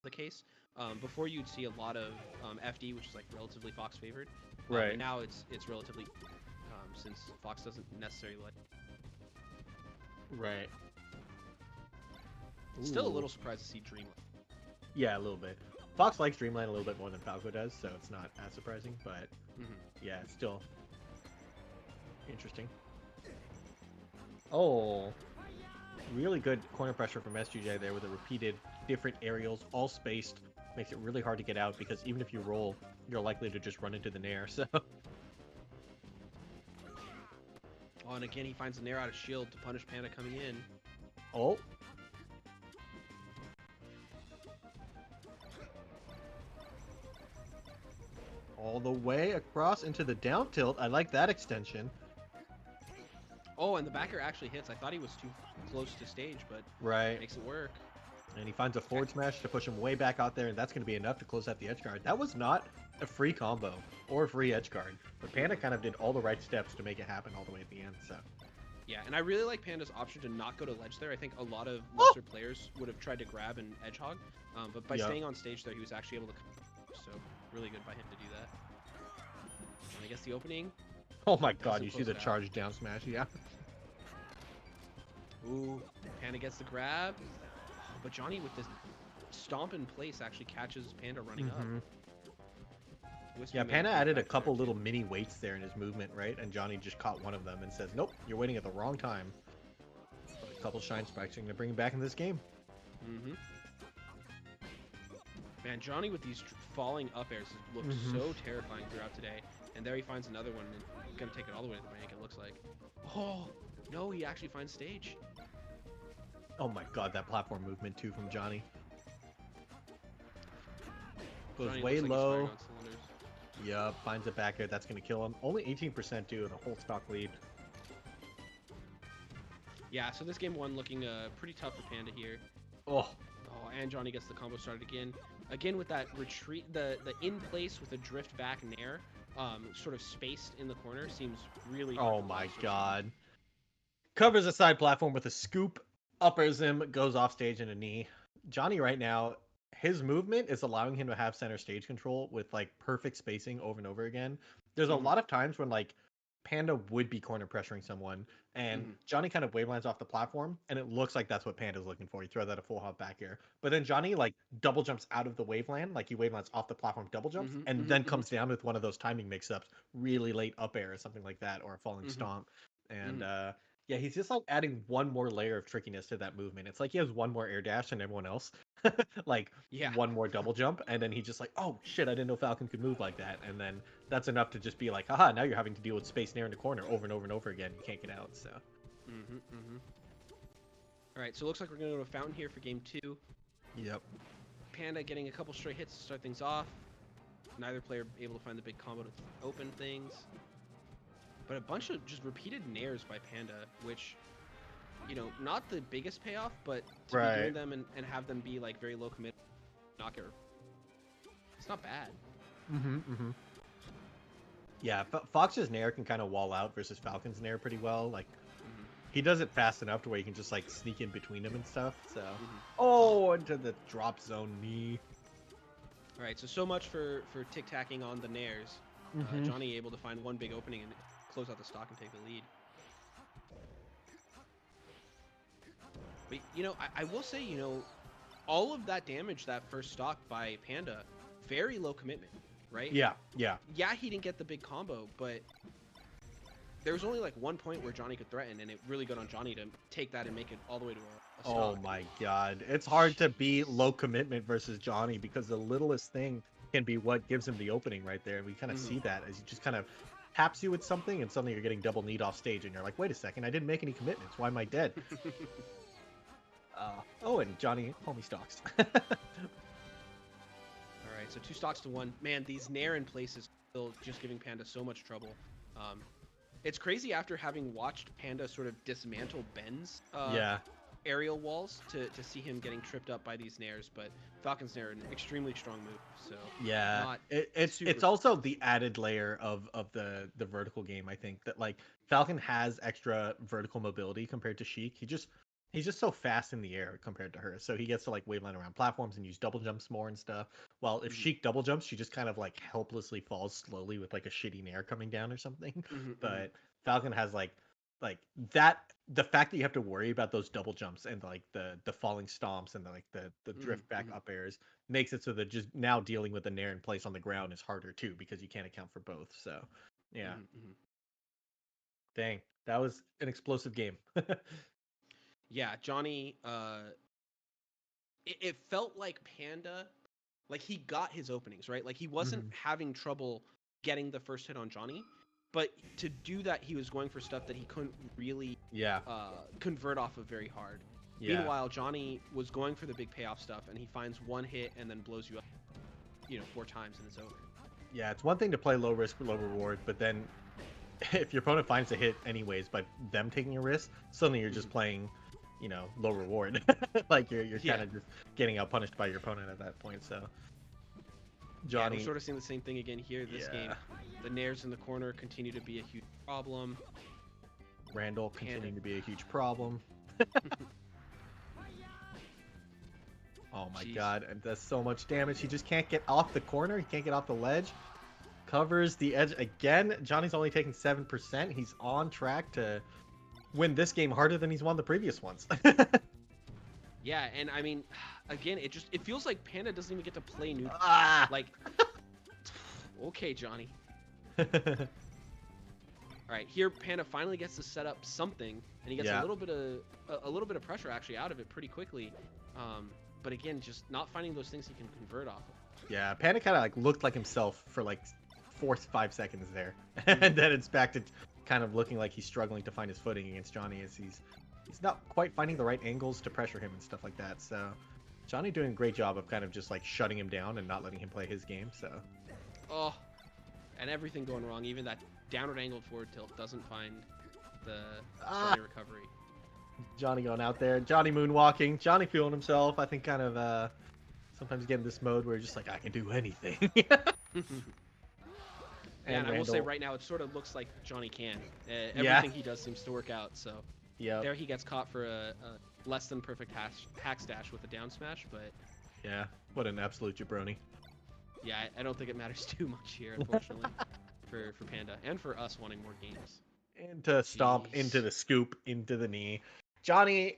the case. Before you'd see a lot of FD, which is like relatively Fox favored, and Right. now it's relatively since Fox doesn't necessarily like. Right. Still a Ooh. little surprised to see Dream. Yeah, a little bit. Fox likes Dreamland a little bit more than Falco does, so it's not as surprising. But Mm-hmm. yeah, it's still interesting. Oh, really good corner pressure from S2J there with the repeated different aerials, all spaced. Makes it really hard to get out because even if you roll, you're likely to just run into the nair. So, Oh, and again he finds a nair out of shield to punish Panda coming in. oh, all the way across into the down tilt. I like that extension. Oh, and the backer actually hits. I thought he was too close to stage, but Right. makes it work. And he finds a forward smash to push him way back out there, and that's going to be enough to close out the edge guard. That was not a free combo or a free edge guard, but Panda kind of did all the right steps to make it happen all the way at the end. So, Yeah, and I really like Panda's option to not go to ledge there. I think a lot of oh, lesser players would have tried to grab an edge hog, but by yeah. staying on stage there, he was actually able to. So really good by him to do that. And I guess the opening Oh my God, doesn't you see close the it out. charge down smash? Yeah. Ooh, Panda gets the grab, but Johnny with this stomp in place actually catches Panda running up. Yeah, Whispy made a Panda great added a back there couple little too. mini weights there in his movement, right? And Johnny just caught one of them and says, "Nope, you're waiting at the wrong time." But a couple shine spikes are going to bring him back in this game. Mm-hmm. Man, Johnny with these falling up airs looked Mm-hmm. so terrifying throughout today. And there he finds another one and gonna take it all the way to the bank, it looks like. Oh, no, he actually finds stage. Oh my God, that platform movement too from Johnny. Goes Johnny way looks like he's firing low. on cylinders. Yup, finds it back there. That's going to kill him. Only 18% due to the whole stock lead. Yeah, so this game one looking pretty tough for Panda here. Oh, Oh, and Johnny gets the combo started again. Again with that retreat, the in place with a drift back nair, sort of spaced in the corner seems really hard oh to my blast for Johnny. God. Covers a side platform with a scoop, uppers him, goes off stage in a knee. Johnny right now, his movement is allowing him to have center stage control with like perfect spacing over and over again. There's a Mm-hmm. lot of times when like Panda would be corner pressuring someone, and Mm-hmm. Johnny kind of wavelines off the platform, and it looks like that's what Panda's looking for. He throws out a full hop back air, but then Johnny like double jumps out of the waveland, like he wavelines off the platform, double jumps, Mm-hmm. and Mm-hmm. then Mm-hmm. comes down with one of those timing mix-ups, really late up air or something like that, or a falling Mm-hmm. stomp, and Mm-hmm. yeah, he's just like adding one more layer of trickiness to that movement. It's like he has one more air dash than everyone else, like Yeah. one more double jump, and then he just like, oh shit, I didn't know Falcon could move like that, and then that's enough to just be like, haha, now you're having to deal with space near in the corner over and over and over again. You can't get out. So Mm-hmm. Mm-hmm. All right, so it looks like we're gonna go to Fountain here for game two. yep. Panda getting a couple straight hits to start things off. Neither player able to find the big combo to open things. But a bunch of just repeated nairs by Panda, which, not the biggest payoff, but to be doing Right. them and have them be like very low commit, knocker, it's not bad. Mm-hmm. Yeah, Fox's nair can kind of wall out versus Falcon's nair pretty well. Like Mm-hmm. he does it fast enough to where you can just like sneak in between them and stuff. So Mm-hmm. oh, into the drop zone knee. All right, so much for tic tacking on the nairs. Mm-hmm. Johnny able to find one big opening and close out the stock and take the lead. But I will say, all of that damage that first stock by Panda, very low commitment, right? Yeah, yeah. Yeah, he didn't get the big combo, but there was only like one point where Johnny could threaten, and it really got on Johnny to take that and make it all the way to a Oh stock. my God. It's hard to be low commitment versus Johnny because the littlest thing can be what gives him the opening right there. And we kind of Mm-hmm. see that as he just kind of taps you with something and suddenly you're getting double kneed off stage and you're like, wait a second, I didn't make any commitments. Why am I dead? Oh, and Johnny homie stocks. All right, so two stocks to one. Man, these nair in places still just giving Panda so much trouble. Um, it's crazy after having watched Panda sort of dismantle Ben's Yeah. aerial walls to see him getting tripped up by these nairs, but Falcon's nair an extremely strong move, so Yeah, not it's super. also the added layer of the vertical game. I think that like Falcon has extra vertical mobility compared to Sheik. He just He's just so fast in the air compared to her. So he gets to like waveline around platforms and use double jumps more and stuff. While if Hmm. Sheik double jumps, she just kind of like helplessly falls slowly with like a shitty nair coming down or something. Hmm. Hmm. But Falcon has like that the fact that you have to worry about those double jumps and like the falling stomps and the drift back Hmm. up airs makes it so that just now dealing with the nair in place on the ground is harder too because you can't account for both. So yeah. Hmm. Hmm. Dang. That was an explosive game. Yeah, Johnny. It felt like Panda, like he got his openings right. Like he wasn't Mhm. having trouble getting the first hit on Johnny, but to do that, he was going for stuff that he couldn't really Yeah. convert off of very hard. Yeah. Meanwhile, Johnny was going for the big payoff stuff, and he finds one hit and then blows you up, 4 times and it's over. Yeah, it's one thing to play low risk, low reward, but then if your opponent finds a hit anyways by them taking a risk, suddenly you're just Mhm. playing, low reward. Like you're Yeah, kind of just getting out punished by your opponent at that point. So yeah, and we're Johnny, sort of seeing the same thing again here. This game, yeah, the nairs in the corner continue to be a huge problem. Randall Panda, continuing to be a huge problem. Oh my jeez. god, and does so much damage. He just can't get off the corner. He can't get off the ledge. Covers the edge again. Johnny's only taking 7%. He's on track to win this game harder than he's won the previous ones. Yeah, and I mean, again, it feels like Panda doesn't even get to play new. Ah! Like, okay, Johnny. All right, here Panda finally gets to set up something, and he gets Yeah. a little bit of pressure actually out of it pretty quickly. But again, just not finding those things he can convert off of. Yeah, Panda kind of like looked like himself for like 4 5 seconds there, Mhm. and then it's back to kind of looking like he's struggling to find his footing against Johnny as he's not quite finding the right angles to pressure him and stuff like that. So Johnny doing a great job of kind of just like shutting him down and not letting him play his game. So Oh, and everything going wrong. Even that downward angled forward tilt doesn't find the Johnny recovery. Johnny going out there, Johnny moonwalking, Johnny feeling himself. I think kind of sometimes get in this mode where you're just like I can do anything. Yeah, and And I will say Randall, right now it sort of looks like Johnny can. yeah, Everything he does seems to work out. So yep, there he gets caught for a less than perfect hack stash with a down smash, but yeah. What an absolute jabroni. yeah, I don't think it matters too much here, unfortunately, for Panda and for us wanting more games. Into stomp, into Jeez. the scoop, into the knee. Johnny,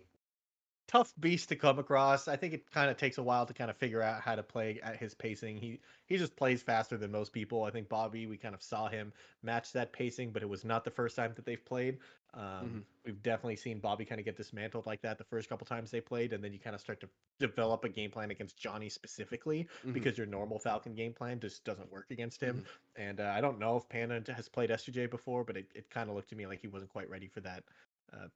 tough beast to come across. I think it kind of takes a while to kind of figure out how to play at his pacing. He just plays faster than most people. I think Bobby, we kind of saw him match that pacing, but it was not the first time that they've played. Hmm. We've definitely seen Bobby kind of get dismantled like that the first couple times they played, and then you kind of start to develop a game plan against Johnny specifically Hmm. because your normal Falcon game plan just doesn't work against him. Hmm. And I don't know if Panda has played S2J before, but it kind of looked to me like he wasn't quite ready for that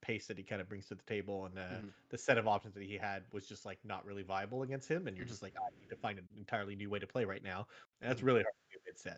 pace that he kind of brings to the table, and Hmm. the set of options that he had was just like not really viable against him. And you're Hmm. just like, I need to find an entirely new way to play right now, and that's Hmm. really hard to do mid set.